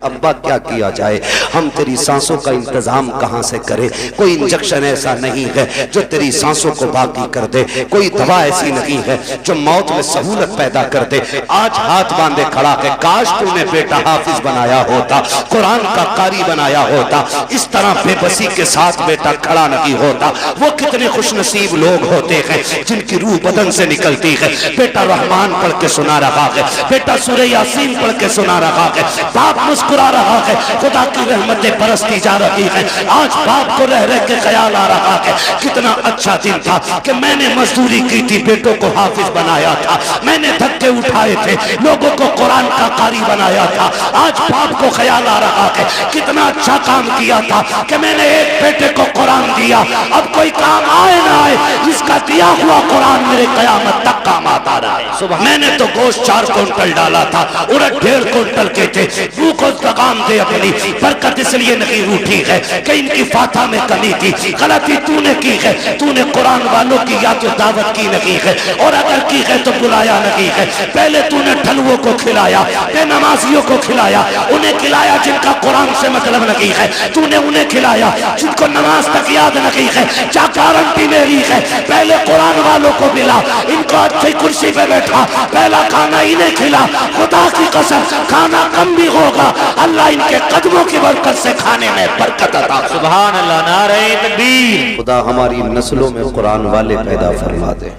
अब्बा क्या किया जाए, हम तेरी सांसों का इंतजाम कहां से करें। कोई इंजेक्शन ऐसा नहीं है जो तेरी सांसों को बाकी कर दे, कोई दवा ऐसी नहीं है जो मौत में सहूलत पैदा कर दे। आज हाथ बांधे खड़ा है, काश तूने बेटा हाफिज बनाया होता, कुरान का कारी बनाया होता, इस तरह बेबसी के साथ बेटा खड़ा नहीं होता। वो कितने खुशनसीब लोग होते हैं जिनकी रूह बदन से निकलती है। बेटा रहमान पढ़ के सुना रहा है, बेटा सूरह यासीन पढ़ के सुना रहा है, बाप मुस्कुरा रहा है, खुदा की रहमतें बरसती जा रही है। आज बाप को रह रह के ख्याल आ रहा है कितना अच्छा दिन था कि मैंने मजदूरी की थी, बेटों को हाफिज बनाया था, मैंने धक्के उठाए थे, लोगों को कुरान का कारी बनाया था। आज बाप को ख्याल आ रहा है कितना अच्छा काम किया था कि मैंने एक बेटे को कुरान दिया। अब कोई काम आए ना आए, इसका दिया हुआ कुरान मेरे कयामत तक काम आता रहा है। मैंने तो गोश्त 4 कुंटल डाला था, उड़द 1.5 कुंटल के थे। रूह को लगाम दे अपनी, बरकत इसलिए नहीं रूठी है कि इनकी फाता में कमी थी। गलती तूने की है, तूने कुरान वालों की या तो दावत की नहीं है, और अगर की है तो बुलाया नहीं है। पहले तूने ठलुओं को खिलाया, बेनमाजियों को खिलाया, उन्हें खिलाया जिनका कुरान से मतलब नहीं है, तूने उन्हें खिलाया जिनको नमाज तक याद नहीं है। क्या गारंटी मेरी है, पहले कुरान वालों को मिला, इनको अच्छी कुर्सी पे बैठा, पहला खाना इन्हें खिला। खुदा की कसम खाना कम भी होगा, अल्लाह इनके कदमों की बरकत से खाने में बरकत अता। सुभान अल्लाह, नारे तकबीर। खुदा हमारी नस्लों में कुरान वाले पैदा फरमा दे।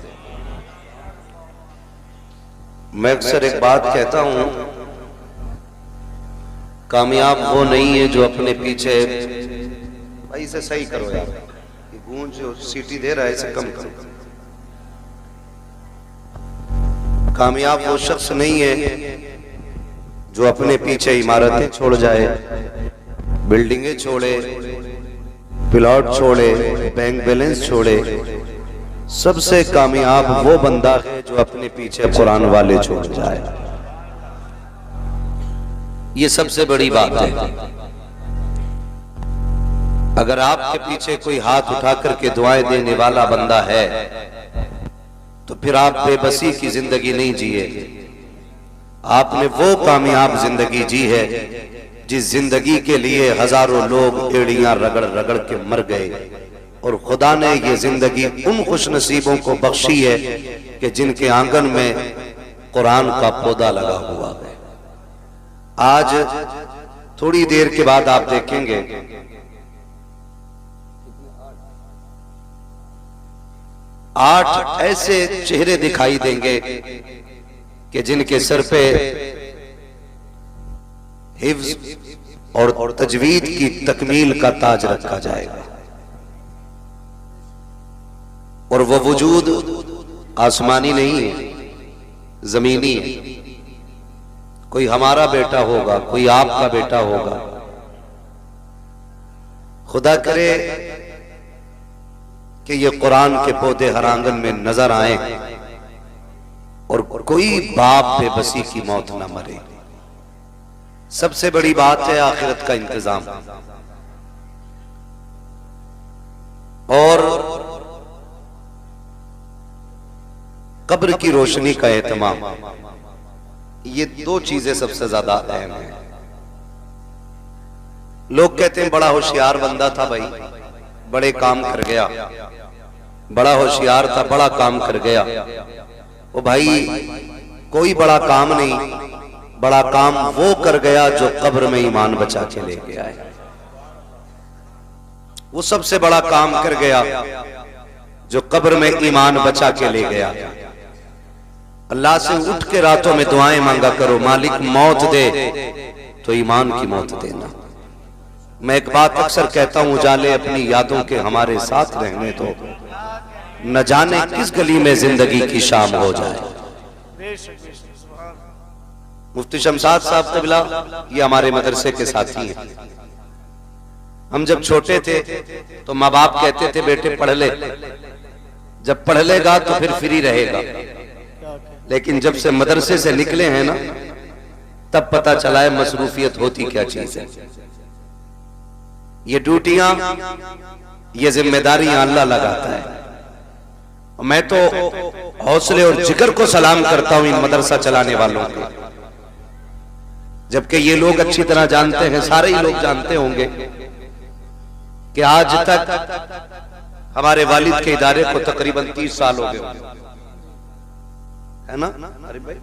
मैं अक्सर एक बात कहता हूं, कामयाब वो नहीं है जो अपने पीछे, भाई इसे सही करो यार, ये गूंज जो सीटी दे रहा है इसे कम करो। कामयाब वो शख्स नहीं है जो अपने पीछे इमारतें छोड़ जाए, बिल्डिंगें छोड़े, प्लॉट छोड़े, बैंक बैलेंस छोड़े। सबसे कामयाब वो बंदा है जो अपने पीछे कुरान वाले छोड़ जाए। ये सबसे बड़ी बात है। अगर आपके पीछे कोई हाथ उठा करके दुआएं देने वाला बंदा है तो फिर आप बेबसी की जिंदगी नहीं जिए, आपने वो कामयाब जिंदगी जी है जिस जिंदगी के लिए हजारों लोग एड़ियां रगड़ रगड़ के मर गए, और खुदा ने ये जिंदगी उन खुशनसीबों को बख्शी है कि जिनके आंगन में कुरान का पौधा लगा हुआ है। आज थोड़ी देर के बाद आप देखेंगे 8 ऐसे चेहरे दिखाई देंगे कि जिनके सर पे हिफ्ज और तजवीद की तकमील का ताज रखा जाएगा, और वो वजूद आसमानी नहीं है, जमीनी है। कोई हमारा बेटा होगा, कोई आपका बेटा होगा। खुदा करे कि ये कुरान के पौधे हर आंगन में नजर आए और कोई बाप बेबसी की मौत न मरे। सबसे बड़ी बात है आखिरत का इंतजाम और कब्र की रोशनी का एहतमाम। ये 2 चीजें सबसे ज्यादा अहम है। लोग कहते हैं बड़ा होशियार बंदा था भाई, बड़े काम कर गया, बड़ा होशियार था, बड़ा काम कर गया। ओ भाई, कोई बड़ा काम नहीं, बड़ा काम वो कर गया जो कब्र में ईमान बचा के ले गया है। वो सबसे बड़ा काम कर गया जो कब्र में ईमान बचा के ले गया। अल्लाह से उठ के रातों में दुआएं मांगा करो, मालिक मौत दे तो ईमान की मौत देना। मैं एक बात अक्सर कहता हूं, उजाले अपनी यादों के हमारे साथ रहने दो, न जाने किस गली में जिंदगी की शाम हो जाए। मुफ्ती शमशाद साहब तबला ये हमारे मदरसे के साथी हैं। हम जब छोटे थे तो माँ बाप कहते थे बेटे पढ़ ले, जब पढ़ लेगा तो फिर फ्री रहेगा। लेकिन जब से मदरसे से निकले हैं ना, तब पता चला है मसरूफियत होती क्या चीज है। ये ड्यूटियां, ये जिम्मेदारियां अल्लाह लगाता है। मैं तो हौसले और जिगर को सलाम करता हूं इन मदरसा चलाने वालों को। जबकि ये लोग अच्छी तरह जानते हैं, सारे ही लोग जानते होंगे कि आज तक हमारे वालिद के इदारे को तकरीबन 30 साल हो गए, है ना? अरे भाई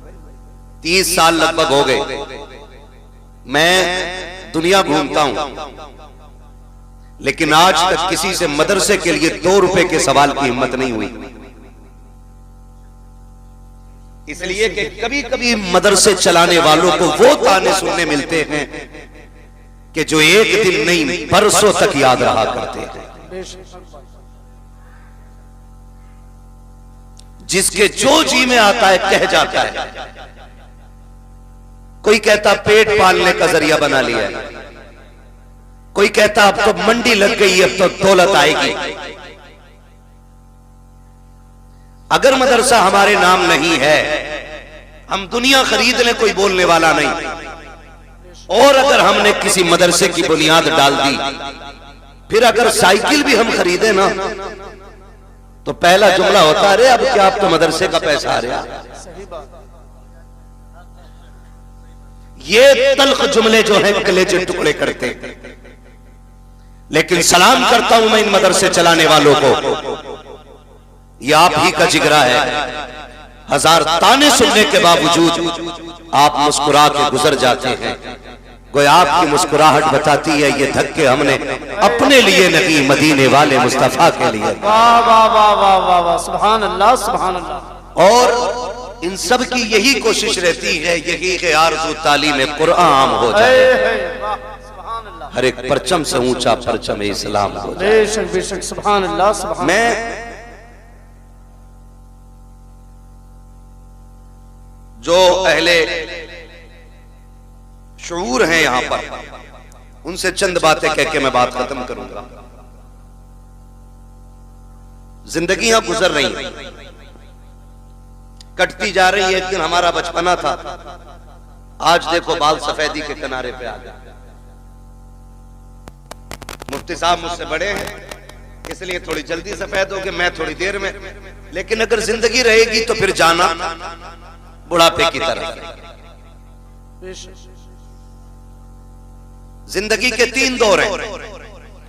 30 साल लगभग हो गए। मैं दुनिया घूमता हूं, लेकिन आज तक किसी से मदरसे के लिए 2 रुपए के सवाल की हिम्मत नहीं हुई। इसलिए कि कभी कभी मदरसे चलाने वालों को वो ताने सुनने मिलते हैं कि जो एक दिन नहीं बरसों तक याद रहा करते हैं। जिसके जो जी में आता है कह जाता है। कोई कहता पेट पालने का जरिया बना लिया है, कोई कहता अब तो मंडी लग गई, अब तो दौलत आएगी। अगर मदरसा हमारे नाम नहीं है, हम दुनिया खरीद लें, कोई बोलने वाला नहीं। और अगर हमने किसी मदरसे की बुनियाद डाल दी, फिर अगर साइकिल भी हम खरीदे ना, तो पहला जुमला होता है, अरे अब क्या, अब तो मदरसे का पैसा आ रहा। ये तल्ख जुमले जो हैं कलेजे टुकड़े करते हैं। लेकिन सलाम करता हूं मैं इन मदरसे चलाने वालों को, ये आप ही का जिगरा है। हजार ताने सुनने के बावजूद आप मुस्कुरा के गुजर जाते हैं। गोया आपकी मुस्कुराहट बताती है ये धक्के हमने अपने लिए नहीं, मदीने वाले मुस्तफा के लिए। वाह वाह वाह वाह वाह वाह, सुभान अल्लाह सुभान अल्लाह। और इन सब की यही कोशिश रहती है, यही कि आरज़ू तालीम कुरान हो जाए, हर एक परचम से ऊंचा परचम इस्लाम हो जाए। बेशक बेशक, सुभान अल्लाह सुभान। मैं जो अहले शऊर हैं यहां पर, उनसे चंद बातें कह के मैं बात खत्म करूंगा। जिंदगियां गुजर रही हैं, कटती जा रही है। एक दिन हमारा बचपना था, आज देखो बाल सफेदी के किनारे पे आ गए। मुफ्ती साहब मुझसे बड़े हैं, इसलिए थोड़ी जल्दी सफेद हो गए, मैं थोड़ी देर में। लेकिन अगर जिंदगी रहेगी तो फिर जाना बुढ़ापे की तरफ। जिंदगी के 3 दौर हैं,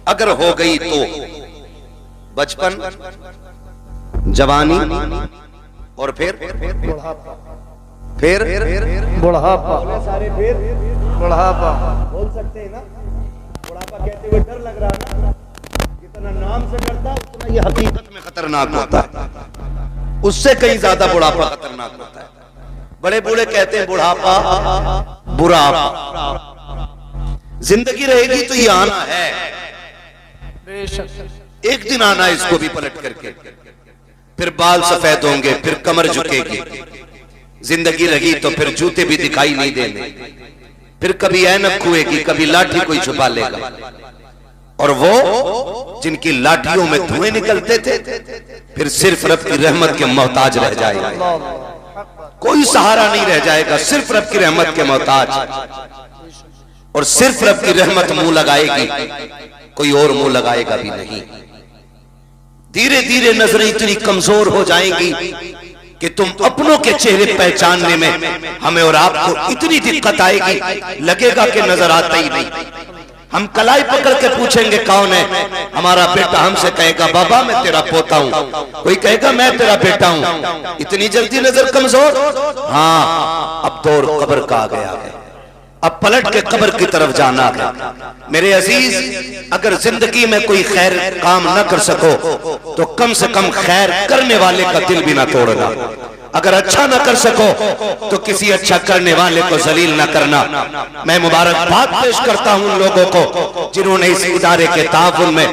अगर हो गई तो बचपन, जवानी और फिर बुढ़ापा। बुढ़ापा बोल सकते हैं ना? बुढ़ापा कहते हुए डर लग रहा है ना? जितना नाम से डरता उतना ये हकीकत में खतरनाक होता है। उससे कहीं ज्यादा बुढ़ापा खतरनाक होता है। बड़े बूढ़े कहते हैं बुढ़ापा बुढ़ापा। जिंदगी रहेगी तो ये आना है, बेशक एक दिन आना इसको भी पलट करके। फिर बाल सफेद होंगे, फिर कमर झुकेगी। जिंदगी रही तो फिर जूते भी दिखाई नहीं देंगे, फिर कभी ऐनक खुएगी, कभी लाठी कोई छुपा लेगा। और वो जिनकी लाठियों में धुएं निकलते थे, फिर सिर्फ रब की रहमत के मोहताज रह जाएगा। कोई सहारा नहीं रह जाएगा, सिर्फ रब की रहमत के मोहताज। और सिर्फ रब की रहमत मुंह लगाएगी, कोई और मुंह लगाएगा भी नहीं। धीरे धीरे नजरें इतनी कमजोर हो जाएंगी कि तुम अपनों के चेहरे पहचानने में हमें और आपको इतनी दिक्कत आएगी, लगेगा कि नजर आता ही नहीं। हम कलाई पकड़ के पूछेंगे कौन है, हमारा बेटा हमसे कहेगा बाबा मैं तेरा पोता हूं, कोई कहेगा मैं तेरा बेटा हूं। इतनी जल्दी नजर कमजोर? हाँ, अब दौर कब्र का आ गया है, अब पलट के कब्र की तरफ जाना है। मेरे अजीज, अगर जिंदगी में कोई खैर काम न कर सको तो कम से कम खैर करने वाले का दिल भी ना तोड़ना। अगर अच्छा न कर सको तो किसी अच्छा करने वाले को जलील न करना। मैं मुबारकबाद पेश करता हूं उन लोगों को जिन्होंने इस इदारे के ताउन में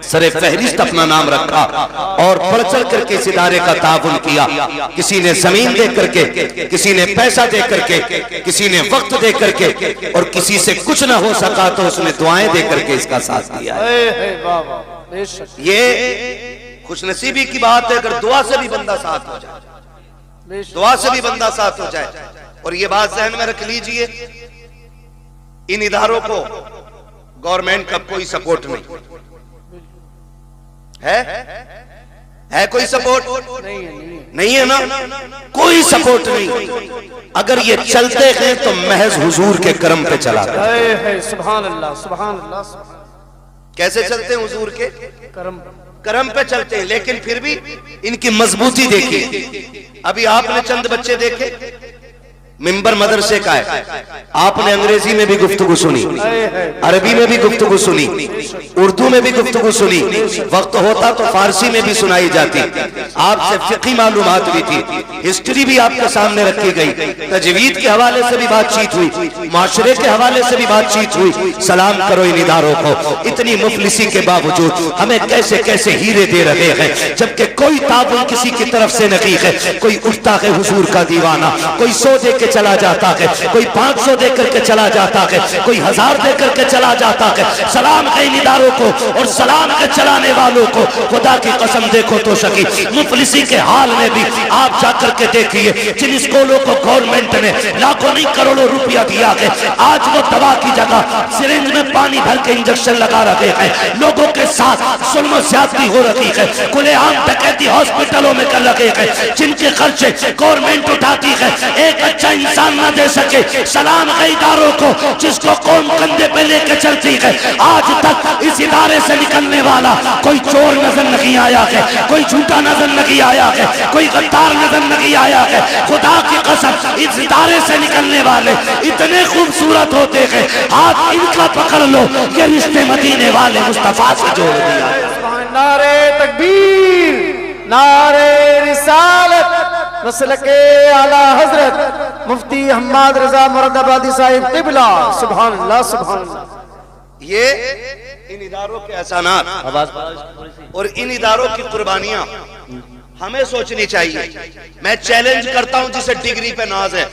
सरे फहरिस्त अपना नाम रखा और बढ़ चढ़ करके इस इदारे का ताउन किया। किसी ने जमीन दे करके, किसी ने पैसा दे करके, किसी ने वक्त दे करके, और किसी से कुछ ना हो सका तो उसने दुआएं दे करके इसका साथ दिया। ये खुशनसीबी की बात है अगर दुआ से भी बंदा साथ हो जाए, दुआ से भी बंदा साथ हो जाए। और ये बात ज़हन में रख लीजिए, इन इदारों को गवर्नमेंट का कोई सपोर्ट नहीं है, है कोई सपोर्ट? नहीं है, नहीं है। नहीं है ना, कोई सपोर्ट नहीं। अगर ये चलते हैं तो महज हुजूर के करम पे चला है। सुभान अल्लाह, सुभान अल्लाह, सुभान। कैसे चलते हैं हुजूर के करम करम पे चलते हैं, लेकिन फिर भी इनकी मजबूती देखिए। अभी आपने चंद बच्चे देखे, मिंबर मदरसे का है, आपने अंग्रेजी में भी गुफ्तगू सुनी, अरबी में भी गुफ्तगू सुनी, उर्दू में भी गुफ्तगू सुनी, वक्त होता तो फारसी में भी सुनाई जाती। आपसे फिक़ी मालूमात भी थी, हिस्ट्री भी आपके सामने रखी गई, तजवीद के हवाले से भी बातचीत हुई, माशरे के हवाले से भी बातचीत हुई। सलाम करो इन इदारों को, इतनी मुफलिसी के बावजूद हमें कैसे कैसे हीरे दे रहे हैं, जबकि कोई ताबुन किसी की तरफ से नहीं है। कोई उठता है हुजूर का दीवाना, कोई 100 दे के चला जाता है, कोई 500 दे करके चला जाता है, कोई 1000 दे करके चला जाता है। सलाम है इन इदारों को और सलाम के चलाने वालों को। खुदा की कसम देखो तो सकी मुफलिसी के हाल में भी आप जाकर के देखिए, जिन स्कूलों को गवर्नमेंट ने लाखों नहीं करोड़ों रुपया दिया है, आज वो दवा की जगह सिरिंज में पानी भर के इंजेक्शन लगा रहे हैं। लोगों के साथ जुल्म ज्यादती हो रही है, खुलेआम डकैती हॉस्पिटलों में कर रहे हैं, जिनके खर्चे गवर्नमेंट उठाती है। एक अच्छा इंसान न दे सके। सलाम है इदारों को जिसको कौम कंधे पे लेके चलती है। आज तक इस इदारे से निकलने वाला कोई चोर नजर नहीं आया है, कोई झूठा नजर नहीं आया है, कोई गद्दार नजर नहीं आया है। खुदा की कसम इस इदारे से निकलने वाले इतने खूबसूरत होते हैं, हाथ इनका पकड़ लो, ये रिश्ते मदीने वाले मुस्तफा से जोड़ दिया। नारे तकबीर, नारे रिसालत, मसल के आला हजरत मुफ्ती हम्माद रजा मुरादाबादी साहिब क़िबला। सुभान अल्लाह, सुभान अल्लाह। ये इन इदारों के एहसानात और इन इदारों की कुर्बानियां हमें सोचनी चाहिए। मैं चैलेंज करता हूं जिसे डिग्री पे नाज है,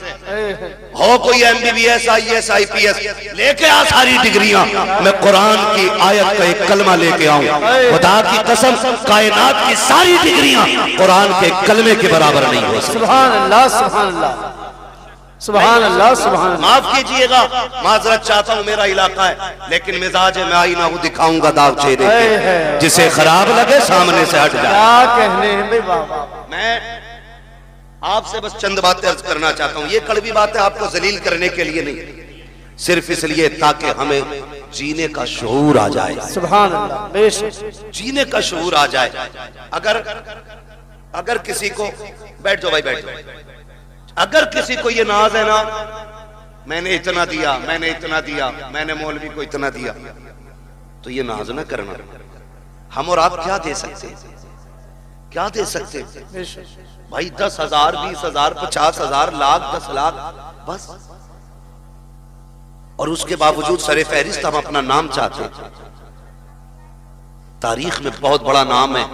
हो कोई MBBS IAS IPS लेके आ सारी डिग्रियां, मैं कुरान की आयत का एक कलमा लेके आऊं। खुदा की कसम कायनात की सारी डिग्रियां कुरान के कलमे के बराबर नहीं हो सकती। सुभान अल्लाह, सुभान अल्लाह, सुभान अल्लाह, सुभान अल्लाह। माफ कीजिएगा, माजरत चाहता हूं, मेरा इलाका है, लेकिन मिजाज में आई ना वो दिखाऊंगा दाव चेहरे पे, जिसे खराब लगे सामने से हट जाए। क्या कहने हैं भाई बाबा। मैं आपसे बस चंद बातें अर्ज करना चाहता हूं। ये कड़वी बातें आपको जलील करने के लिए नहीं, सिर्फ इसलिए ताकि हमें जीने का शऊर आ जाए। सुभान अल्लाह, बेशक जीने का शऊर आ जाए। अगर किसी को, बैठ जाओ भाई, बैठ जाओ। अगर किसी को ये नाज है ना, मैंने इतना दिया, मैंने इतना दिया, मैंने मौलवी को इतना दिया, तो ये नाज ना करना। हम और आप क्या दे सकते हैं? क्या दे सकते हैं भाई? 10,000, 20,000, 50,000, लाख, 10 लाख बस। और उसके बावजूद सरे फहरिस्त हम अपना नाम चाहते हैं। तारीख में बहुत बड़ा नाम है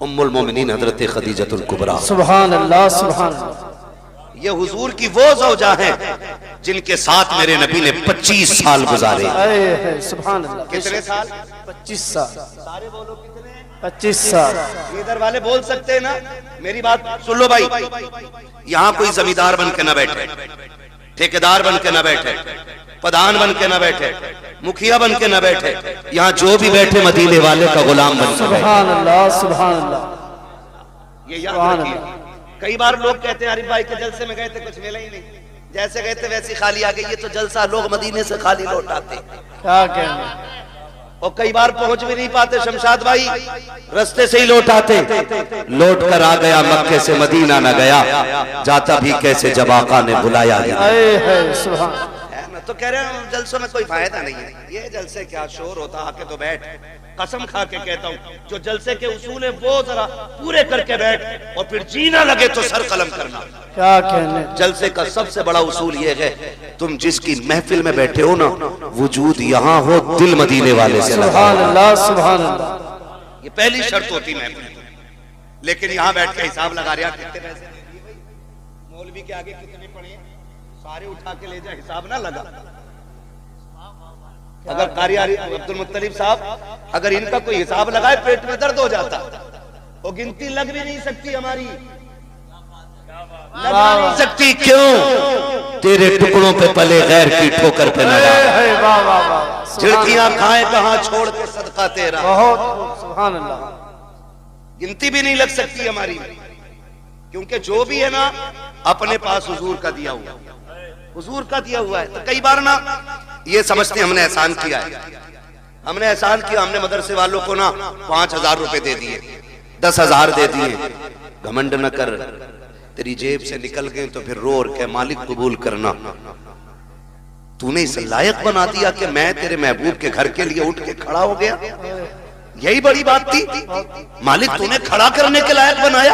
उम्मुल मोमिनीन हजरत खदीजतुल कुबरा। सुभान अल्लाह, सुभान अल्लाह। ये हुजूर की वो ज़ौजा हैं जिनके साथ मेरे नबी ने 25 साल गुजारे। सुभान अल्लाह। कितने साल? 25 साल। सारे बोलो कितने? 25 साल। इधर वाले बोल सकते हैं ना? मेरी बात सुन लो भाई, यहाँ कोई जमींदार बन के ना बैठे, ठेकेदार बन के ना बैठे, प्रधान बन के ना बैठे, मुखिया बन के ना बैठे, यहाँ जो भी बैठे मदीने वाले का गुलाम बन के। सुभान अल्लाह, सुभान अल्लाह। ये याद रखिए। कई बार लोग कहते हैं अरिफ भाई के जलसे में गए थे, कुछ मिला ही नहीं, जैसे गए थे वैसी खाली आ गई। ये तो जलसा लोग मदीने से खाली लौट आते। क्या कहना। और कई बार पहुंच भी नहीं पाते शमशाद भाई, रस्ते से ही लौट आते। लौट कर आ गया मक्के से मदीना न गया, जाता भी कैसे जब आका ने बुलाया गया। सुभान। तो कह रहे हैं जलसों में कोई फायदा नहीं है, ये जलसे क्या शोर होता, आके तो बैठ। कसम खा के कहता हूँ, जो जलसे के उसूल है वो जरा पूरे करके बैठ, और फिर जीना लगे तो सर कलम करना। क्या कहने। जलसे का सबसे बड़ा उसूल ये है, तुम जिसकी महफिल में बैठे हो ना, वजूद यहाँ हो, दिल मदीने वाले से। सुभान अल्लाह, सुभान अल्लाह। ये पहली शर्त होती महफिल। लेकिन यहाँ बैठ के हिसाब लगा रहा, कितने पैसे मौलवी के आगे कितने पड़े, सारे उठा के ले जाए, हिसाब ना लगा। अगर कारी अब्दुल मुत्तलिब साहब, अगर इनका कोई हिसाब लगाए पेट में दर्द हो जाता। वो गिनती लग भी नहीं सकती हमारी, लग नहीं सकती। क्यों? तेरे टुकड़ों पे पले गैर की ठोकर पे लगा। झिड़कियां खाए कहां छोड़ के सदका तेरा। बहुत सुभान अल्लाह। गिनती भी नहीं लग सकती हमारी, क्योंकि जो भी है ना अपने पास हुजूर का दिया हुआ, हुजूर का दिया हुआ है। तो कई बार ना ये समझते हमने एहसान किया है, हमने एहसान किया, हमने मदरसे वालों को ना 5,000 रुपए दे दिए, 10,000 दे दिए। घमंड न कर, तेरी जेब से निकल गए तो फिर रो और कह मालिक कबूल करना। तूने इस लायक बना दिया कि मैं तेरे महबूब के घर के लिए उठ के खड़ा हो गया, यही बड़ी बात थी। मालिक तूने खड़ा करने के लायक बनाया,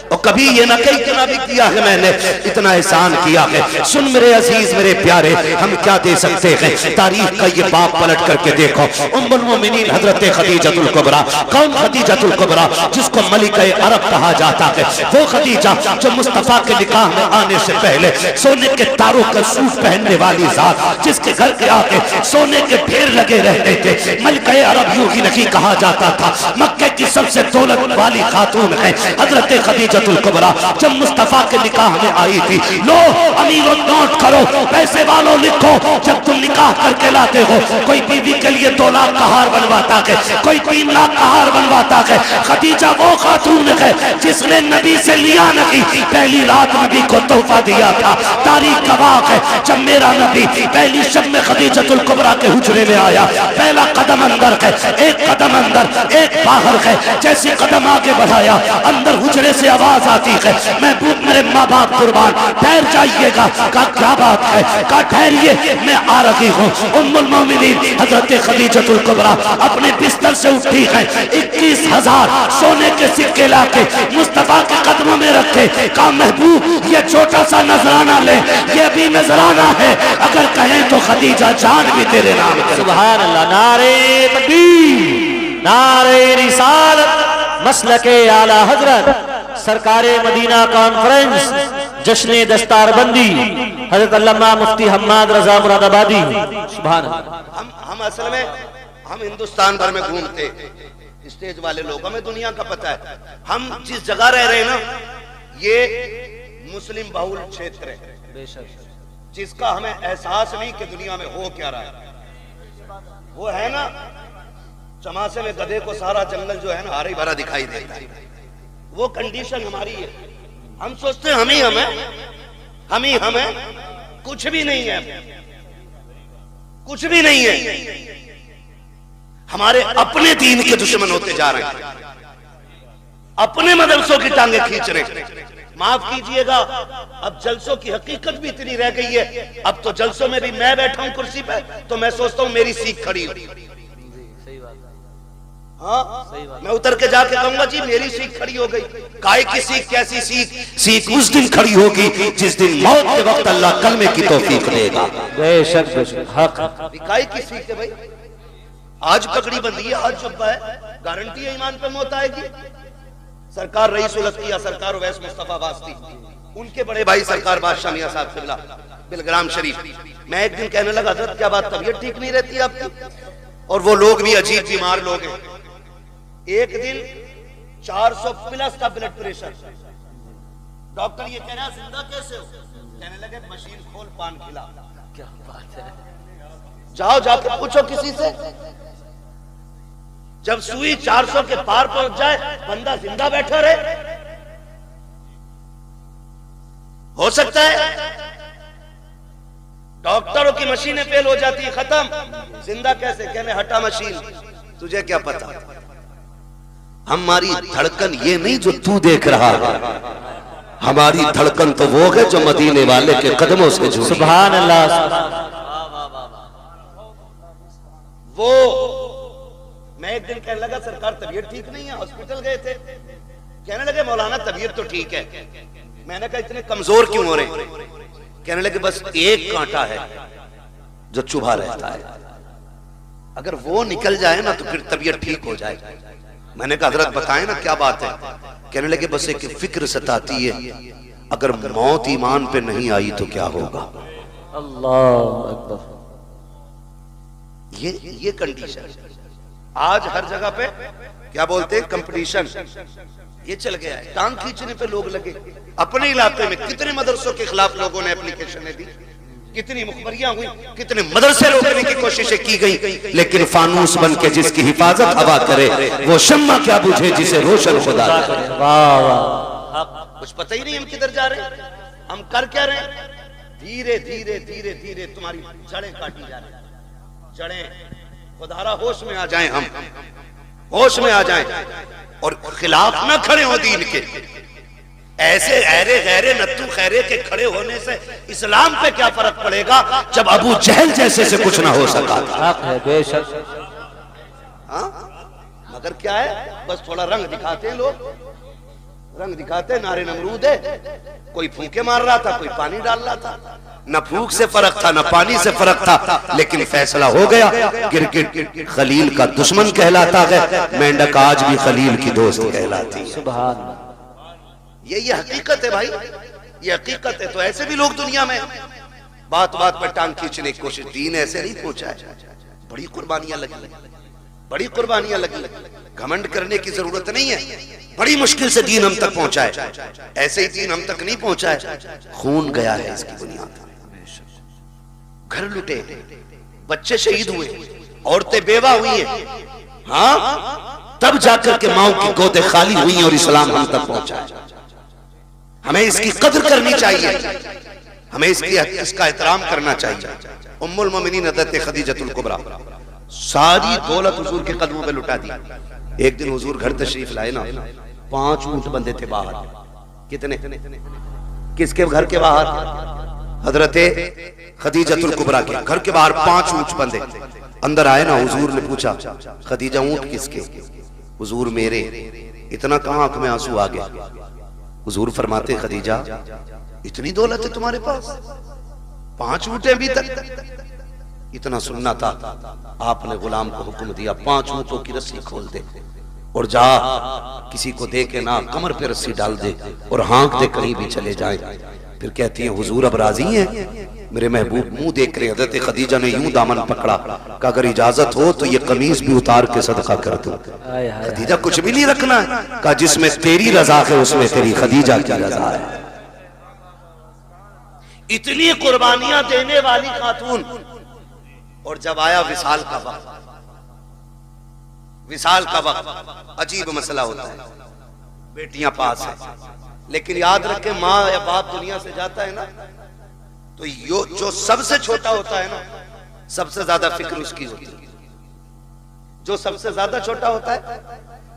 और कभी ये ना कही कि ना भी किया है मैंने, इतना एहसान किया है। सुन मेरे अजीज मेरे प्यारे, हम क्या दे सकते हैं, तारीख का ये बाप पलट करके देखो। उम्मुल मोमिनीन हजरत खदीजतुल कुबरा, कौन खदीजतुल कुबरा, जिसको मलिका अरब कहा जाता है, वो खदीजा जो मुस्तफा के निकाह में आने से पहले सोने के तारों का सूट पहनने वाली जात, जिसके घर के आगे सोने के ढेर लगे रहते थे। मलिका अरब यूं ही नहीं कहा जाता था, मक्के की सबसे दौलत वाली खातून है हजरत खदीजतुल कुबरा। जब मुस्तफा के निकाह में आई थी, लो अमीरों नोट करो, पैसे वालों लिखो, जब तुम निकाह करके लाते हो, कोई बीवी के लिए 2 लाख का हार बनवाता है, कोई 3 लाख का हार बनवाता है। खदीजा वो खातून है जिसने नबी से लिया नहीं, पहली रात नबी को तोहफा दिया था। तारीख गवाह है, जब मेरा नबी पहली शब में खदीजतुल कुबरा के हुजरे में आया, पहला कदम अंदर है, एक कदम अंदर एक बाहर है। जैसे कदम आगे बढ़ाया, अंदर हुजरे से आवाज आती है, महबूब मेरे माँ बाप कुर्बान, ठहर जाइएगा। का क्या बात है, का ठहरिए, मैं आ रही हूँ। उम्मुल मोमिनीन हजरत खदीजतुल कुबरा अपने बिस्तर से उठी है, 21,000 सोने के सिक्के लाके मुस्तफा के कदमों में रखे। कहा महबूब ये छोटा सा नजराना ले, ये भी नजराना है, अगर कहें तो खदीजा जान भी तेरे नाम करे। सुभान अल्लाह। नारे तकबीर, नारे रिसालत, मसलके आला हजरत, सरकारे मदीना कॉन्फ्रेंस, जश्न दस्तारबंदी, हजरत अल्लामा मुफ्ती हम्माद रजा मुरादाबादी। सुभान अल्लाह। हम असल में हम हिंदुस्तान भर में घूमते, स्टेज वाले लोग, हमें दुनिया का पता है। हम जिस जगह रह रहे हैं ना, ये मुस्लिम बहुल क्षेत्र है, जिसका हमें एहसास नहीं कि दुनिया में हो क्या रहा है। वो है ना चमासे में गधे को सारा जंगल जो है ना हरा भरा दिखाई देता है, वो कंडीशन हमारी है। हम सोचते हैं हम ही हम है, कुछ भी नहीं है, कुछ भी नहीं है। हमारे अपने दीन के दुश्मन होते जा रहे हैं, अपने मदरसों की टांगे खींच रहे हैं। माफ कीजिएगा, अब जलसों की हकीकत भी इतनी रह गई है। अब तो जलसों में भी मैं बैठा हूं कुर्सी पे, तो मैं सोचता हूं मेरी सीख खड़ी हो। हाँ, मैं उतर के जाके कहूंगा जी मेरी सीख खड़ी हो गई। काय की सीख, कैसी सीख? सीख उस दिन खड़ी होगी जिस दिन मौत के वक्त अल्लाह कलमे की तौफीक देगा। बेशक हक। काय की सीख है भाई, आज पकड़ी बंदी है, आज जुब्बा है, गारंटी है ईमान पे मौत आएगी। सरकार रईस उल अत्किया सरकार उवैस मुस्तफा वास्ती, उनके बड़े भाई सरकार बादशाह मियां साहब किबला बिलग्राम शरीफ, मैं एक दिन कहने लगा हज़रत क्या बात तबीयत ठीक नहीं रहती आपकी? और वो लोग भी अजीब बीमार लोग हैं। एक दिन 400 प्लस का ब्लड प्रेशर, डॉक्टर ये कह रहा जिंदा कैसे हो? कहने लगे मशीन खोल पान खिला। क्या बात है, जाओ जाके पूछो किसी से। जब सुई 400 के पार पहुंच जाए, बंदा जिंदा बैठा रहे, हो सकता है? डॉक्टरों की मशीनें फेल हो जाती है, खत्म, जिंदा कैसे? कहने हटा मशीन, तुझे क्या पता? हमारी धड़कन ये नहीं जो तू देख रहा है, हमारी धड़कन तो वो है जो मदीने वाले के कदमों से जुड़ी। सुभान अल्लाह। वो मैं एक दिन कहने लगा सरकार तबीयत ठीक नहीं है, हॉस्पिटल गए थे। कहने लगे मौलाना तबीयत तो ठीक है। मैंने कहा इतने कमजोर क्यों हो रहे? कहने लगे बस एक कांटा है जो चुभा रहता है, अगर वो निकल जाए ना तो फिर तबीयत ठीक हो जाए। मैंने कहा हजरत बताएं ना क्या बात है? कहने लगे बस एक फिक्र सताती है, अगर मौत ईमान पे नहीं आई तो क्या होगा? अल्लाह अकबर। ये कंडीशन आज हर जगह पे क्या बोलते हैं, कंपटीशन ये चल गया है। टांग खींचने पे लोग लगे। अपने इलाके में कितने मदरसों के खिलाफ लोगों ने एप्लीकेशनें दी, कितनी मुखबरियां हुई, कितने मदरसे रोकने की कोशिशें की गई, लेकिन फानूस बन के जिसकी हिफाजत हवा करे वो शम्मा क्या बुझे जिसे रोशन खुदा करे। वाह वाह, कुछ पता ही नहीं हम किधर जा रहे हैं, हम कर क्या रहे हैं। धीरे धीरे धीरे धीरे तुम्हारी जड़ें काटी जा रही हैं, जड़ें। खुदारा होश में आ जाएं, हम होश में आ जाएं और खिलाफ ना खड़े हो दीन के। ऐसे ऐरे गैरे नत्तू खैरे के खड़े होने से इस्लाम पे क्या फर्क पड़ेगा जब अबू जहल जैसे से कुछ ना हो सका। हक है बेशक। हाँ मगर क्या है, बस थोड़ा रंग दिखाते हैं लोग, रंग दिखाते हैं। नारे नमरूद है, कोई फूंके मार रहा था, कोई पानी डाल रहा था, न फूंक से फर्क था न पानी से फर्क था, लेकिन फैसला हो गया। क्रिकेट खलील का दुश्मन कहलाता है, मेंढक आज भी खलील की दोस्त कहलाती है। सुभान अल्लाह। ये हकीकत है भाई, ये हकीकत है। तो ऐसे भी लोग दुनिया में बात बात पर टांग खींचने की कोशिश, दीन ऐसे नहीं पहुंचा है। बड़ी कुर्बानियां लगी, बड़ी कुर्बानियां लगी। घमंड करने की जरूरत नहीं है, बड़ी मुश्किल से दीन हम तक पहुंचा है। ऐसे ही दीन हम तक नहीं पहुंचा है, खून गया है इसकी बुनियाद। घर लुटे, बच्चे शहीद हुए, औरतें बेवा हुई हैं, हाँ तब जाकर के माओ की गोदे खाली हुई और इस्लाम हम तक पहुंचा है। हमें इसकी कदर करनी चाहिए, हमें इसका एहतराम करना चाहिए। उम्मुल मोमिनीन हज़रत खदीजतुल कुबरा सारी दौलत हुजूर के कदमों पे लुटा दी। एक दिन हुजूर घर तशरीफ लाए ना, 5 ऊंट बंधे थे बाहर। कितने? किसके घर के बाहर? हजरत खदीजतुल कुबरा के घर के बाहर 5 ऊंट बंधे। अंदर आए ना, हुजूर ने पूछा खदीजा ऊंट किसके? हुजूर मेरे। इतना कहां आंख में आंसू आ गया। हुजूर फरमाते खदीजा इतनी दौलत है तुम्हारे पास, 5 ऊंट अभी तक। इतना सुनना था, आपने गुलाम को हुक्म दिया 5 ऊंटों की रस्सी खोल दे और जा किसी को दे के ना कमर पे रस्सी डाल दे और हाँक दे कहीं भी चले जाए। फिर कहती है हुजूर अब राजी हैं? मेरे महबूब मुंह देख रहे। हज़रत खदीजा ने यूं दामन पकड़ा कि अगर इजाजत हो तो ये कमीज भी उतार के सदका कर दूं। खदीजा कुछ भी नहीं रखना है, कहा जिसमें तेरी रजा है उसमें तेरी खदीजा की रजा है। इतनी कुर्बानियां देने वाली खातून। और जब आया विसाल का वक्त, विसाल का वक्त अजीब मसला होता है। बेटियां पास है, लेकिन याद रखे माँ या बाप दुनिया से जाता है ना, तो जो सबसे छोटा होता है ना, सबसे ज्यादा फिक्र उसकी होती है। जो सबसे ज्यादा छोटा होता है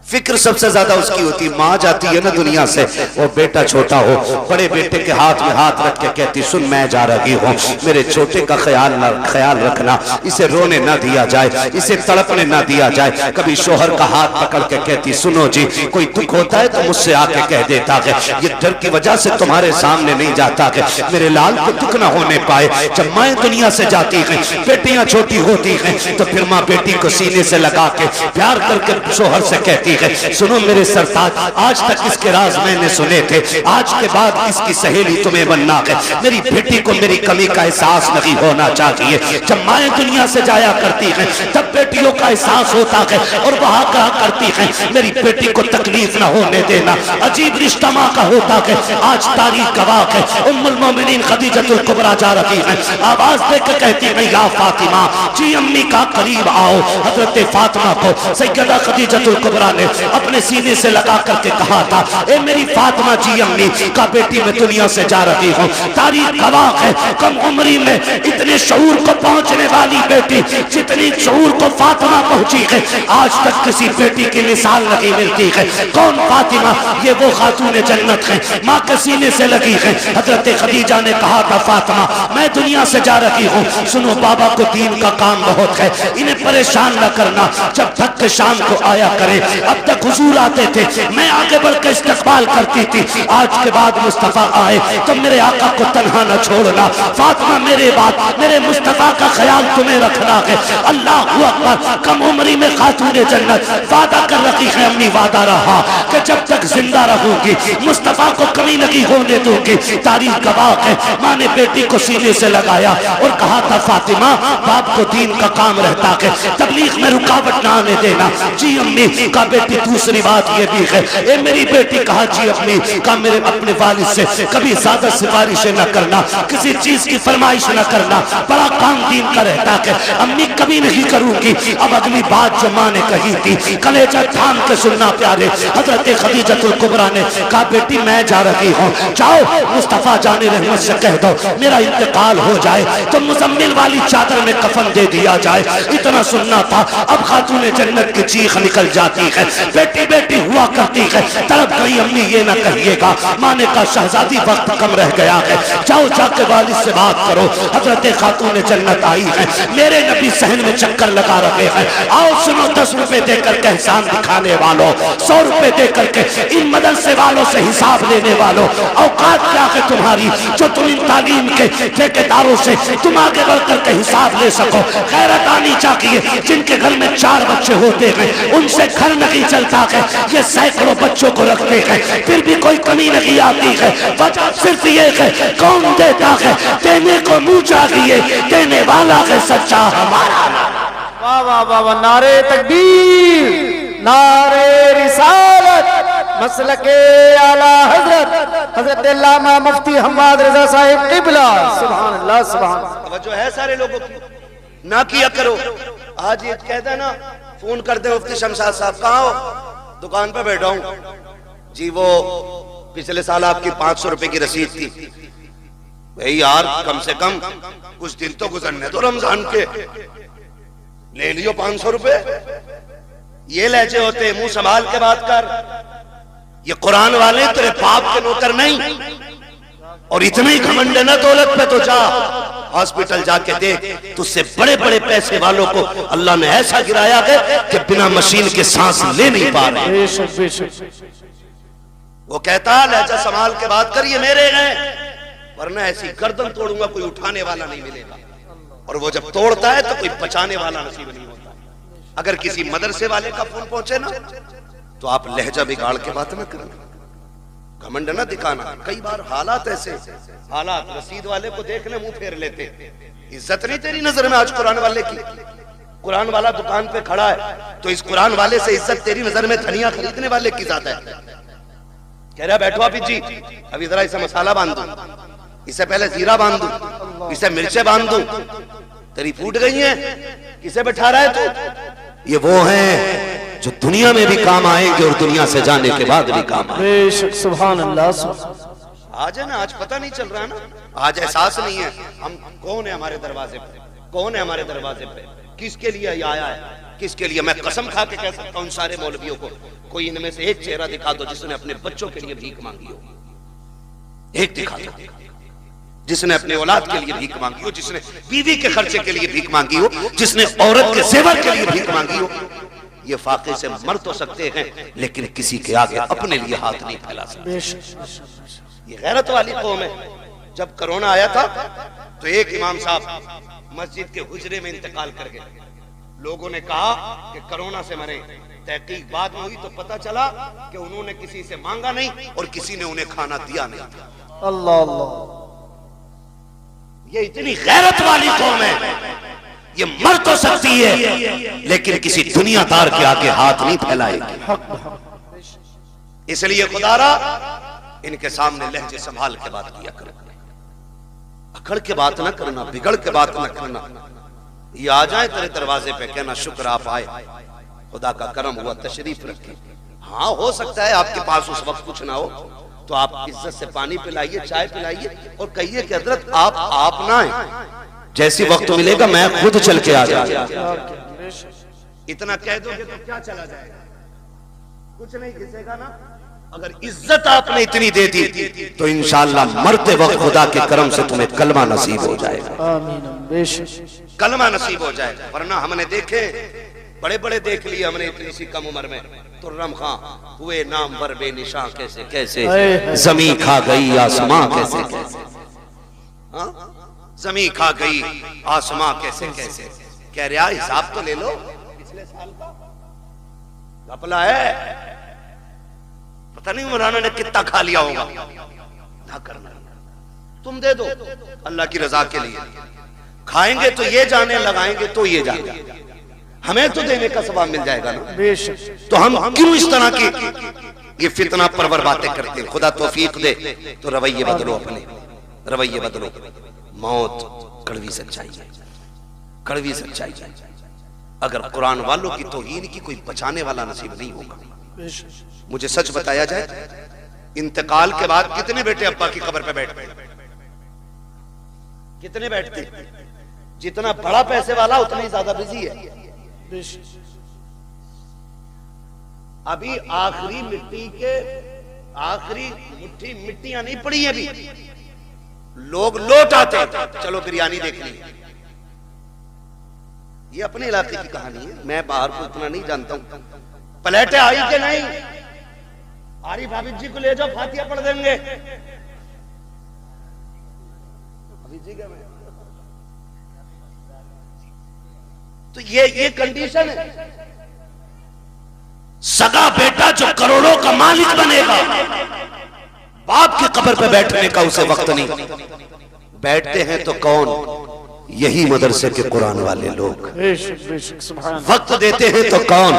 फिक्र सबसे ज्यादा उसकी होती है। माँ जाती है ना दुनिया से, वो बेटा छोटा हो, बड़े बेटे के हाथ में हाथ रख के कहती सुन मैं जा रही हूँ, मेरे छोटे का ख्याल रखना, इसे रोने ना दिया जाए, इसे तड़पने ना दिया जाए। कभी शोहर का हाथ पकड़ के कहती सुनो जी कोई दुख होता है तो मुझसे आके कह देता है, ये डर की वजह से तुम्हारे सामने नहीं जाता है, मेरे लाल को दुख ना होने पाए। जब माए दुनिया से जाती है, बेटियां छोटी होती हैं, तो फिर माँ बेटी को सीने से लगा के प्यार करके शोहर से कहती सुनो मेरे सरताज, आज तक इसके राज मैंने सुने थे, आज के बाद इसकी सहेली तुम्हें बनना है। मेरी बेटी को मेरी कमी का एहसास नहीं होना चाहिए। जब माएं दुनिया से जाया करती हैं तब बेटियों का एहसास होता है और वहां कहा करती हैं मेरी बेटी को तकलीफ ना होने देना। अजीब रिश्ता माँ का होता है। आज तारीख गवाह है, उम्मुल मोमिनीन खदीजतुल कुबरा जा रही है, आवाज देकर कहती है या फातिमा जी अम्मी का करीब आओ। हजरत फातिमा को सैयदा खदीजतुल कुबरा ने अपने सीने से लगा करके कहा था ए मेरी फातिमा जी अम्मी का बेटी मैं दुनिया से जा रही हूँ। तारीख गवाह है, कम उम्री में इतने शऊर को पहुंचने वाली बेटी जितनी शऊर को फातिमा पहुंची है, आज तक किसी बेटी की मिसाल नहीं मिलती है। कौन फातिमा? ये वो खातून जन्नत है, माँ के सीने से लगी है। हजरत खदीजा ने कहा था फातिमा मैं दुनिया से जा रही हूँ, सुनो बाबा को दीन का काम बहुत है, इन्हें परेशान न करना, जब तक शाम को आया करें। अब तक हुजूर आते थे, मैं आगे बढ़कर इस्तकबाल करती थी, आज के बाद मुस्तफा आए तो मेरे आका को तन्हा न छोड़ना। फातिमा मेरे बाद मेरे मुस्तफा का ख्याल तुम्हें रखना है। अल्लाह अकबर। कम उम्री में खातून जन्नत वादा कर रखी है, अम्मी वादा रहा कि जब तक जिंदा रहूंगी मुस्तफा को कमी नहीं होने दूंगी। तारीख गवाह है, माँ ने बेटी को सीने से लगाया और कहा था फातिमा बाप को दीन का काम रहता है, तबलीग में रुकावट ना आने देना। जी अम्मी का बेटी दूसरी बात ये भी है, ए मेरी बेटी कहा जी अपनी का मेरे अपने वालिद से कभी ज्यादा सिफारिशें न करना, किसी चीज की फरमाइश न करना, बड़ा काम दीन का रहता है। अम्मी कभी नहीं करूंगी। अब अगली बात जो माँ ने कही थी, कलेजा थाम के सुनना प्यारे, हजरत खदीजतुल कुबरा ने कहा बेटी मैं जा रही हूँ, जाओ मुस्तफा जाने रहमत से कह दो मेरा इंतकाल हो जाए तो मुजम्मिल वाली चादर में कफन दे दिया जाए। इतना सुनना था। अब खातून जन्नत की चीख निकल जाती है, बेटी बेटी हुआ करती है, तड़प गई अम्मी ये ना कहिएगा। माँ ने कहा शहजादी वक्त कम रह गया है, जाओ जाके वालिद से बात करो। हजरत खातून जन्नत आई है, मेरे नबी सहन में चक्कर लगा रहे हैं, आओ सुनो 10 रुपए देकर के एहसान दिखाने वालों, 100 रुपए देकर के इन मदरसे वालों से हिसाब लेने वालों, औकात क्या है तुम्हारी जो तुम इन तालीम के ठेकेदारों से तुम आगे बढ़ करके हिसाब ले सको। गैरत आनी चाहिए। जिनके घर में 4 बच्चे होते हैं उनसे घर नहीं चलता है, ये सैकड़ों बच्चों को रखते हैं फिर भी कोई कमी नहीं आती है। वजह सिर्फ ये है कौन देता है, देने को मुंह चाहिए, देने वाला है सच्चा हमारा। वाह वाह वाह वाह, नारे तकबीर, नारे रिसालत, मसलके आला हजरत हजरत अल्लामा मुफ्ती हम्माद रजा साहिब किबला। सुभान अल्लाह सुभान। तवज्जो है सारे लोगों की, ना किया करो। आज ये कहता ना, फोन कर दे मुफ्ती शमशाद साहब कहाँ हो, दुकान पे बैठा हूँ जी, वो पिछले साल आपकी 500 रुपए की रसीद थी। भाई यार कम से कम कुछ दिन तो गुजरने दो रमजान के, ले लियो 500 रुपए। ये लहजे होते, मुंह संभाल के बात कर। ये कुरान वाले तेरे बाप के नौकर नहीं, और इतना ही घमंड है ना दौलत पे तो जा हॉस्पिटल जाके देख, तुझसे बड़े बड़े पैसे वालों को अल्लाह ने ऐसा गिराया है कि बिना मशीन के सांस ले नहीं पा रहे। बेशक बेशक। वो कहता लहजा संभाल के बात कर, ये मेरे हैं, वरना ऐसी गर्दन तोड़ूंगा कोई उठाने वाला नहीं मिलेगा। और वो जब तोड़ता है तो कोई बचाने वाला नसीब नहीं होता। अगर किसी मदरसे वाले का फोन पहुंचे ना तो आप लहजा बिगाड़ के बात ना करना, घमंड ना दिखाना। कई बार हालात ऐसे, हालात रसीद वाले को देखने मुंह फेर लेते। इज्जत नहीं तेरी नजर में आज कुरान वाले की। कुरान वाला दुकान पे खड़ा है तो इस कुरान वाले से इज्जत तेरी नजर में धनिया खरीदने वाले की ज्यादा है। कह रहा बैठो आप जी, अभी जरा इसे मसाला बांध दू, इसे पहले जीरा बांध दू, इसे मिर्चे बांध दू, तेरी फूट गई है, किसे बैठा रहा है तू? ये वो हैं जो दुनिया में भी काम आएंगे और दुनिया से जाने के बाद भी काम आएंगे। बेशक सुभान अल्लाह। आज है ना, आज पता नहीं चल रहा है ना, आज एहसास नहीं है हम कौन है हमारे दरवाजे पे, कौन है हमारे दरवाजे पे, किसके लिए ये आया है, किसके लिए। मैं कसम खा के कह सकता हूं सारे मौलवियों को, कोई इनमें से एक चेहरा दिखा दो जिसने अपने बच्चों के लिए भीख मांगी हो, एक दिखा दो जिसने अपने औलाद के लिए भीख मांगी हो, जिसने बीवी के खर्चे के लिए भीख मांगी हो, जिसने औरत के सेवर के लिए भीख मांगी हो। ये फाके से मर तो सकते हैं लेकिन किसी के आगे अपने लिए हाथ नहीं फैला सकते। ये गैरत वाली कौम है। जब कोरोना आया था तो एक इमाम साहब मस्जिद के हुजरे में इंतकाल कर गए। लोगों ने कहा कि कोरोना से मरे। तहकीक बाद में हुई तो पता चला कि उन्होंने किसी से मांगा नहीं और किसी ने उन्हें खाना दिया नहीं था। अल्लाह अल्लाह। ये इतनी गैरत वाली कौम है, ये मर तो सकती है लेकिन किसी दुनियादार के आगे हाथ नहीं फैलाएगी। इसलिए खुदारा इनके सामने लहजे संभाल के बात किया करो, अकड़ के बात ना करना, बिगड़ के बात ना करना। ये आ जाए तेरे दरवाजे पे, कहना शुक्र आप आए, खुदा का करम हुआ, तशरीफ रखे। हाँ हो सकता है आपके पास उस वक्त कुछ ना हो तो आप इज्जत से पानी पिलाइए, चाय पिलाइए और कहिए कि हजरत आप ना आए, जैसी वक्त मिलेगा मैं खुद चल के आ जाऊंगा। इतना कह दोगे तो क्या चला जाएगा, कुछ नहीं घिसेगा ना। अगर इज्जत आपने इतनी दे दी तो इंशाअल्लाह मरते वक्त खुदा के करम से तुम्हें कलमा नसीब हो जाएगा। आमीन बेशक कलमा नसीब हो जाएगा। वरना हमने देखे बड़े बड़े देख लिए हमने इतनी सी कम उम्र में। तुर्रम खां हुए नाम वर बेनिशां कैसे कैसे, जमी खा गई आसमां कैसे कैसे, जमी खा गई आसमां कैसे कैसे। कह रहा हिसाब तो ले लो पिछले साल का, घपला है, पता नहीं मौलाना ने कितना खा लिया होगा। ना करना, तुम दे दो अल्लाह की रजा के लिए। खाएंगे तो ये जाने, लगाएंगे तो ये जाने। हमें तो देने का सवाब मिल जाएगा ना। बेशक। तो हम क्यों इस तरह की ये फितना परवर बातें करते हैं? खुदा तौफीक दे तो रवैये बदलो, अपने रवैये बदलो। मौत कड़वी सच्चाई है, कड़वी सच्चाई है। अगर कुरान वालों की तौहीन की कोई बचाने वाला नसीब नहीं होगा। मुझे सच बताया जाए, इंतकाल के बाद कितने बेटे अब्बा की कब्र पे बैठते? कितने बैठते? जितना बड़ा पैसे वाला उतना ही ज्यादा बिजी है। अभी आखिरी मिट्टी के आखिरी मुट्ठी मिट्टियां नहीं पड़ी है, अभी लोग लौट आते हैं, चलो बिरयानी देख ली। ये अपने इलाके की कहानी है, मैं बाहर को इतना नहीं जानता हूं। प्लेटें आई कि नहीं? आरिफ हाफिज जी को ले जाओ, फातिहा पढ़ देंगे। तो ये कंडीशन है। सगा बेटा जो करोड़ों का मालिक बनेगा, बाप की कब्र पे बैठने का उसे वक्त नहीं। बैठते हैं तो कौन? यही मदरसे के कुरान वाले लोग। वक्त देते हैं तो कौन?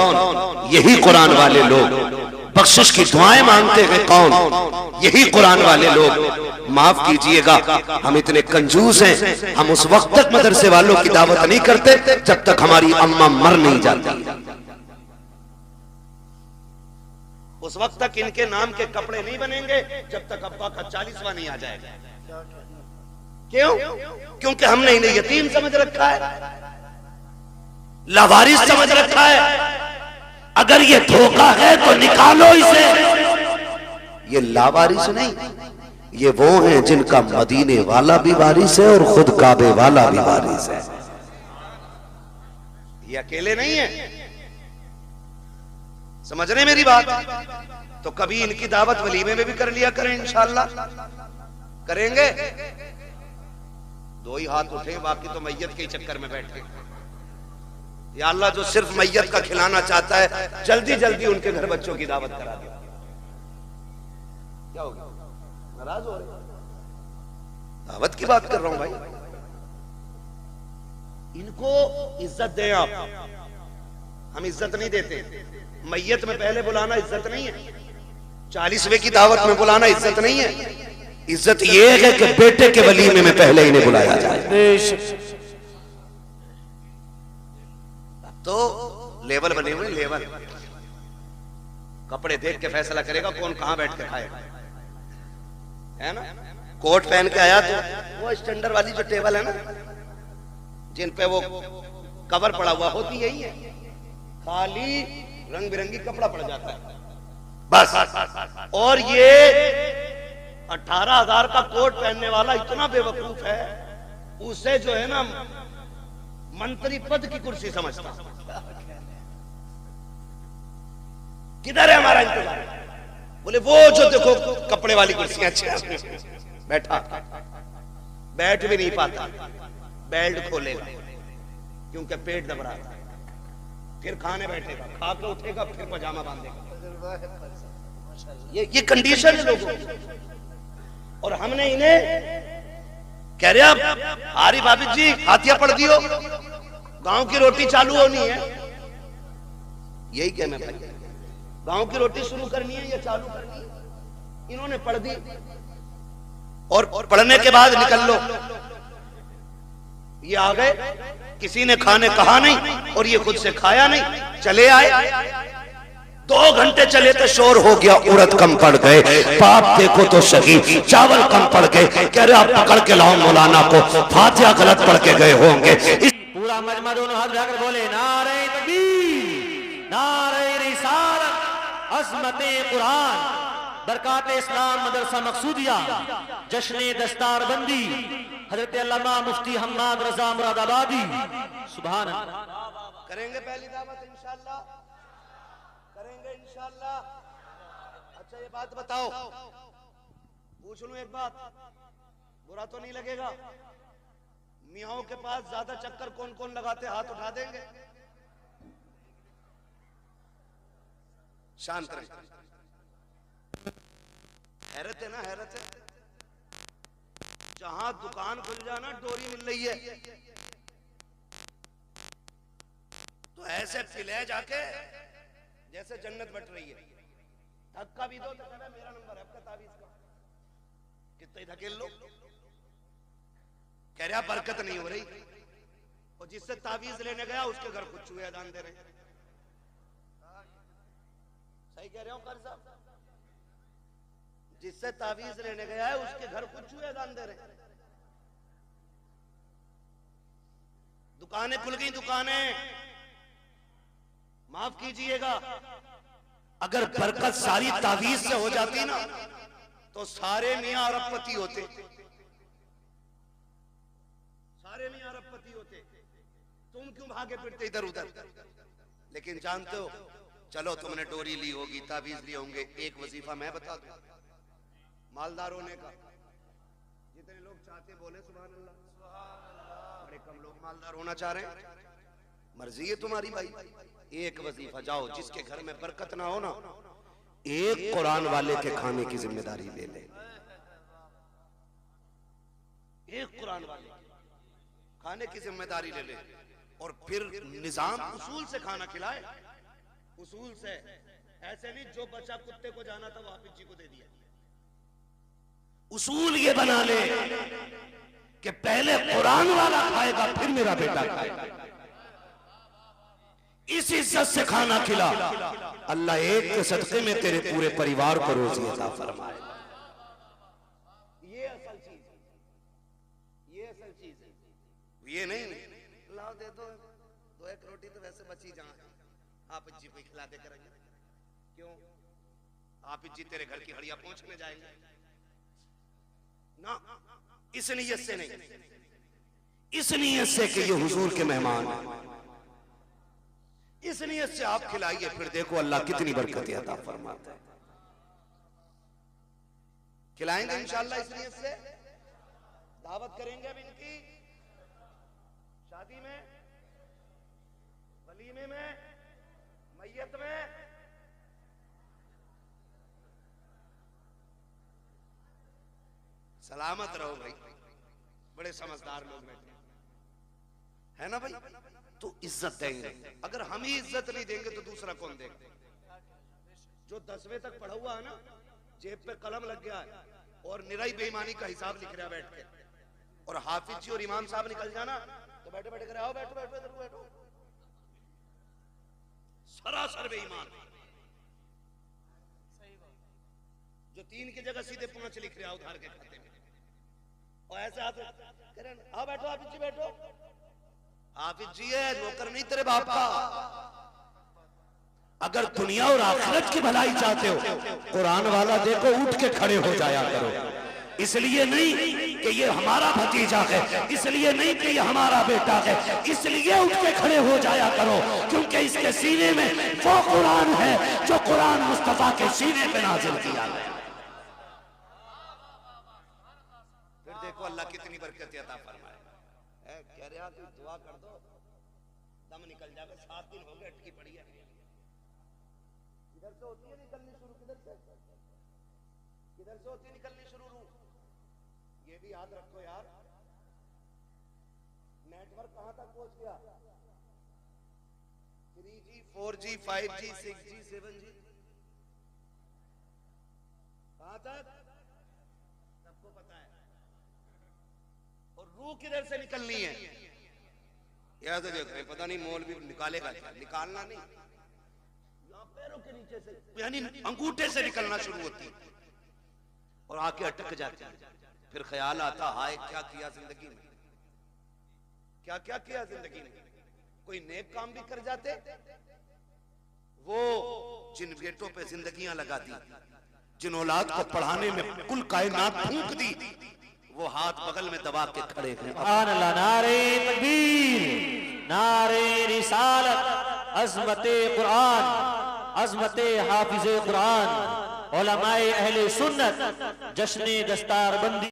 यही कुरान वाले लोग। बख्शिश की दुआएं मांगते हैं कौन? यही कुरान वाले लोग। माफ कीजिएगा, हम इतने कंजूस हैं, हम उस वक्त तक मदरसे वालों की दावत नहीं करते जब तक हमारी अम्मा मर नहीं जाती। उस वक्त तक इनके नाम के कपड़े नहीं बनेंगे जब तक अब्बा का 40वां नहीं आ जाएगा। क्यों? क्योंकि हमने इन्हें यतीम समझ रखा है, लावारिस समझ रखा है। अगर ये धोखा है तो निकालो इसे। ये लावारिस नहीं, ये वो हैं जिनका मदीने वाला भी वारिस है और खुद काबे वाला भी वारिस है। ये अकेले नहीं है, समझ रहे मेरी बात? तो कभी इनकी दावत वलीमे में भी कर लिया करें, इंशाअल्लाह करेंगे। दो ही हाथ उठे, बाकी तो मैयत के चक्कर में बैठे। या अल्लाह, जो सिर्फ मैयत का खिलाना चाहता है, जल्दी जल्दी उनके घर बच्चों की दावत करा दे। क्या होगा? नाराज हो रहे? दावत की बात कर रहा हूं भाई। इनको इज्जत दें आप। हम इज्जत नहीं देते। मैयत में पहले बुलाना इज्जत नहीं है, 40वें की दावत में बुलाना इज्जत नहीं है। इज्जत ये है कि बेटे के वलीमे में पहले इन्हें बुलाया जाए। तो लेवल बने हुए, लेवल। कपड़े देख के फैसला करेगा कौन कहां बैठ के खाएगा, है ना? कोट पहन के आया तो वो स्टैंडर्ड वाली जो टेबल है ना, जिन पे वो कवर पड़ा हुआ होती यही है, खाली रंग बिरंगी कपड़ा पड़ जाता है बस। और ये 18,000 का कोट पहनने वाला इतना बेवकूफ है, उसे जो है ना मंत्री पद की कुर्सी समझता। किधर है हमारा इंतजार? बोले वो जो देखो कपड़े वाली कुर्सियां अच्छी, बैठा बैठ भी नहीं पाता, बेल्ट खोलेगा क्योंकि पेट दब रहा था, फिर खाने बैठेगा, खा के उठेगा, फिर पजामा बांधेगा। ये कंडीशन है लोगों की। और हमने इन्हें कह रहे अब आरिफ हाफिज जी फातिहा पढ़ दियो, गांव की रोटी चालू होनी है। यही कहना भाई, गांव की रोटी शुरू करनी है या चालू करनी है? इन्होंने पढ़ दी और पढ़ने के बाद निकल लो। ये आ गए, किसी ने खाने कहा नहीं और ये खुद से खाया नहीं, चले आए। 2 घंटे चले तो शोर हो गया, उड़द कम पड़ गए, बाप देखो तो शहीद, चावल कम पड़ गए। कह रहे आप पकड़ के लाओ मौलाना को, फातिहा गलत पढ़ के गए होंगे। पूरा मजमा दोनों हाथ उठाकर बोले नारे तकबीर, नारे रिसालत, अज़मते कुरान, बरकाते इस्लाम मदरसा मकसूदिया, जश्ने दस्तारबंदी, हजरत अल्लामा मुफ्ती हम्माद रजा मुरादाबादी। सुभान अल्लाह। करेंगे पहली दावत इंशाअल्लाह, करेंगे इंशाअल्लाह। अच्छा ये बात बताओ, पूछ लूं एक बात, बुरा तो नहीं लगेगा? मियाओं के पास ज्यादा चक्कर कौन कौन लगाते, हाथ उठा देंगे? शांत रहे। हैरत है ना, हैरत है। जहां दुकान खुल जाना डोरी मिल रही है, तो ऐसे पिले जाके जैसे जन्नत बट रही है। धक्का भी दो तो कहना मेरा नंबर है, आपका तावीज का कितने धकेल लो, कह रहा बरकत नहीं हो रही। और जिससे तावीज लेने गया उसके घर कुछ चूहे अदान दे रहे। सही कह रहे हो कारी साहब? जिससे तावीज लेने गया है उसके घर कुछ चूहे अदान दे रहे। दुकानें खुल गई, दुकानें, माफ कीजिएगा, अगर बरकत सारी तावीज से हो जाती ना तो सारे मियां अरबपति होते, सारे मियां अरबपति होते। तुम क्यों भागे फिरते इधर उधर? लेकिन जानते हो, चलो तुमने डोरी ली होगी, तावीज लिए होंगे, एक वजीफा मैं बता दूं मालदार होने का। जितने लोग चाहते बोले सुभान अल्लाह, बड़े कम लोग मालदार होना चाह रहे हैं। मर्जी है तुम्हारी भाई। एक वजीफा जाओ, जिसके घर में बरकत ना हो ना, एक कुरान वाले के खाने की जिम्मेदारी ले ले। एक कुरान वाले खाने की जिम्मेदारी ले ले और फिर निजाम उसूल से खाना खिलाए। उसूल से, ऐसे नहीं जो बचा कुत्ते को जाना था वो हाफिज जी को दे दिया। उसूल ये बना ले कि पहले कुरान वाला खाएगा फिर मेरा बेटा खाएगा। इस इज्जत से खाना खिला, अल्लाह एक के सदके में तेरे पूरे परिवार को रोजी अता फरमाए। ये असल चीज है, ये असल चीज है। ये नहीं लाओ दे दो, दो एक रोटी तो वैसे बची जहां हाफिज जी को खिला दे करेंगे। क्यों? हाफिज जी तेरे घर की हड़िया पहुंचने जाएंगे ना, इस नीयत से नहीं, इस नीयत से कि ये हुजूर के मेहमान हैं, इस नीयत से आप खिलाइए, फिर देखो अल्लाह कितनी बरकत अता फरमाता है। खिलाएंगे इंशाअल्लाह इस नीयत से। दावत करेंगे अब इनकी शादी में, वलीमे में, मैयत में। सलामत रहो भाई, बड़े समझदार लोग बैठे है ना भाई। तो इज्जत देंगे, अगर हम ही इज्जत नहीं देंगे तो दूसरा कौन देगा? जो 10वीं तक पढ़ा हुआ है ना, जेब पे कलम लग गया है और निराई बेईमानी का हिसाब लिख रहा है बैठ के, और हाफिज जी और इमाम साहब निकल जाना तो बैठे बैठे करे आओ बैठो बैठो इधर बैठो, सरासर बेईमान। जो 3 की जगह सीधे 5 लिख रहा है उधार के खाते में, और ऐसे हाथ कह रहे आओ बैठो हाफिज जी बैठो। हाफिज जी है, नौकर नहीं तेरे बाप का। अगर दुनिया और आखिरत की भलाई चाहते हो, कुरान वाला देखो उठ के खड़े हो जाया करो। इसलिए नहीं कि ये हमारा भतीजा है, इसलिए नहीं कि ये हमारा बेटा है, इसलिए उठ के खड़े हो जाया करो क्योंकि इसके सीने में वो कुरान है जो कुरान मुस्तफा के सीने पे नाजिल किया है। फिर देखो अल्लाह कितनी बरकत अता फरमाए। कह रहे हैं दुआ कर दो दम निकल जाएगा। 7 दिन हो गए अटकी पड़ी है। किधर से होती है निकलनी शुरू? किधर से होती है निकलनी शुरू? ये भी याद रखो यार, नेटवर्क कहां तक पहुंच गया? 3G 4G 5G 6G 7G कहां तक सबको पता है। और रूह किधर से निकलनी है याद देख रहे, पता नहीं मौल भी निकालेगा क्या? निकालना नहीं, पैरों के नीचे से यानी अंगूठे से निकलना शुरू होती है और आके अटक जाती है। फिर ख्याल आता हाय क्या किया जिंदगी में, क्या क्या किया जिंदगी में। कोई नेक काम भी कर जाते, वो जिन बेटों पे जिंदगियां लगा दी, जिन औलाद को पढ़ाने में कुल कायनात फूंक दी, वो हाथ बगल में दबा के खड़े हैं। नारे तकबीर, नारे रिसालत, अज़मते कुरान, अज़मते हाफिज़े कुरान, उलमाए अहले सुन्नत, जश्न दस्तार बंदी।